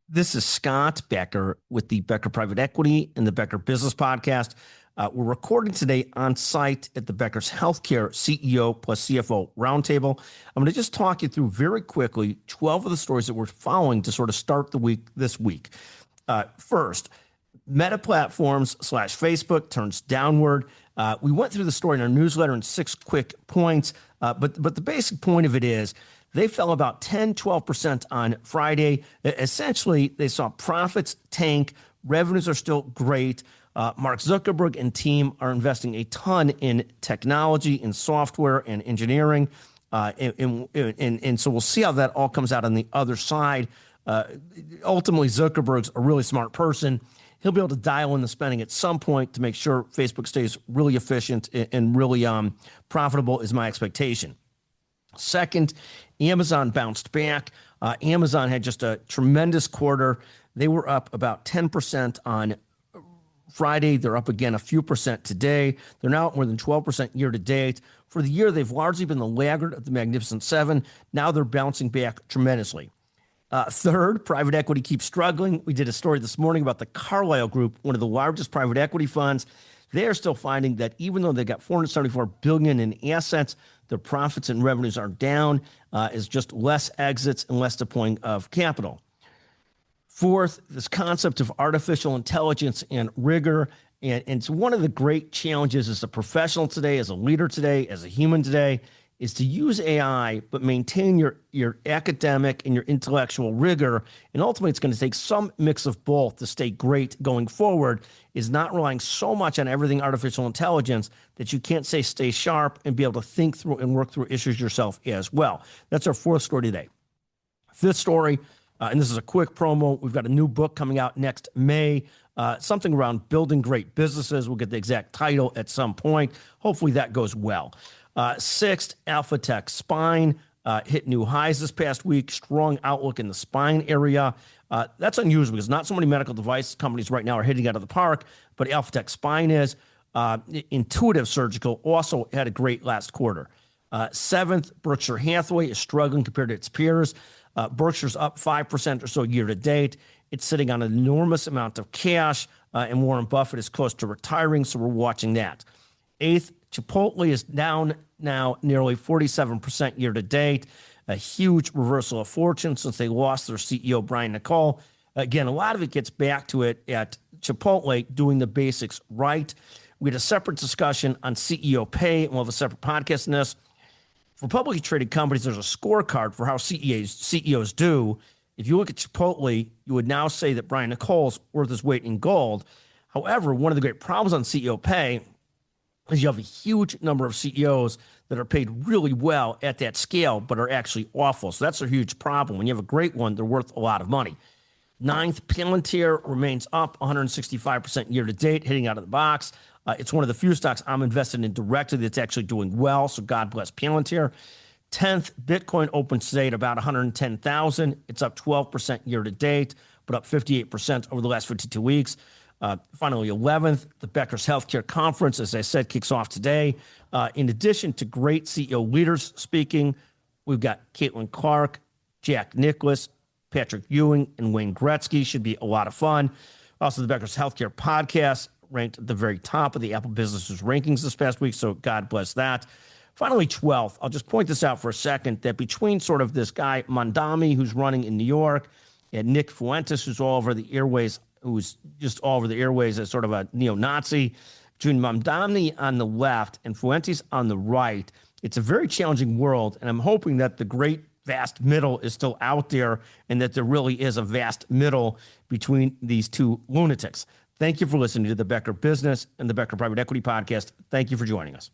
This is Scott Becker with the Becker Private Equity and the Becker Business Podcast. We're recording today on site at the Becker's Healthcare CEO plus CFO Roundtable. I'm going to just talk you through very quickly 12 of the stories that we're following to sort of start the week this week. First, Meta Platforms / Facebook turns downward. We went through the story in our newsletter in 6 quick points, but the basic point of it is they fell about 10, 12% on Friday. Essentially, they saw profits tank. Revenues are still great. Mark Zuckerberg and team are investing a ton in technology, in software, and engineering. And so we'll see how that all comes out on the other side. Ultimately, Zuckerberg's a really smart person. He'll be able to dial in the spending at some point to make sure Facebook stays really efficient and really profitable is my expectation. Second, Amazon bounced back. Amazon had just a tremendous quarter. They were up about 10% on Friday. They're up again a few percent today. They're now up more than 12% year to date. For the year, they've largely been the laggard of the Magnificent Seven. Now they're bouncing back tremendously. Third, private equity keeps struggling. We did a story this morning about the Carlyle Group, one of the largest private equity funds. They are still finding that even though they got $474 billion in assets, their profits and revenues are down, is just less exits and less deploying of capital. Fourth, this concept of artificial intelligence and rigor. And it's one of the great challenges as a professional today, as a leader today, as a human today, is to use AI, but maintain your academic and your intellectual rigor. And ultimately, it's going to take some mix of both to stay great going forward, is not relying so much on everything artificial intelligence that you can't stay sharp and be able to think through and work through issues yourself as well. That's our fourth story today. Fifth story, and this is a quick promo. We've got a new book coming out next May, something around building great businesses. We'll get the exact title at some point. Hopefully that goes well. Sixth, Alphatec Spine hit new highs this past week. Strong outlook in the spine area. That's unusual because not so many medical device companies right now are hitting out of the park, but Alphatec Spine is. Intuitive Surgical also had a great last quarter. Seventh, Berkshire Hathaway is struggling compared to its peers. Berkshire's up 5% or so year to date. It's sitting on an enormous amount of cash, and Warren Buffett is close to retiring, so we're watching that. Eighth, Chipotle is down now nearly 47% year to date, a huge reversal of fortune since they lost their CEO, Brian Niccol. Again, a lot of it gets back to it at Chipotle doing the basics right. We had a separate discussion on CEO pay, and we'll have a separate podcast on this. For publicly traded companies, there's a scorecard for how CEOs do. If you look at Chipotle, you would now say that Brian Niccol's worth his weight in gold. However, one of the great problems on CEO pay is you have a huge number of CEOs that are paid really well at that scale, but are actually awful. So that's a huge problem. When you have a great one, they're worth a lot of money. Ninth, Palantir remains up 165% year to date, hitting out of the box. It's one of the few stocks I'm invested in directly that's actually doing well. So God bless Palantir. 10th, Bitcoin opens today at about 110,000. It's up 12% year to date, but up 58% over the last 52 weeks. Finally, 11th, the Becker's Healthcare Conference, as I said, kicks off today. In addition to great CEO leaders speaking, we've got Caitlin Clark, Jack Nicklaus, Patrick Ewing, and Wayne Gretzky. Should be a lot of fun. Also, the Becker's Healthcare Podcast ranked at the very top of the Apple Businesses rankings this past week, so God bless that. Finally, 12th, I'll just point this out for a second, that between sort of this guy, Mondami, who's running in New York, and Nick Fuentes, who's all over the airways, who's just all over the airways as sort of a neo-Nazi, between Mondami on the left and Fuentes on the right, it's a very challenging world, and I'm hoping that the great vast middle is still out there and that there really is a vast middle between these two lunatics. Thank you for listening to the Becker Business and the Becker Private Equity Podcast. Thank you for joining us.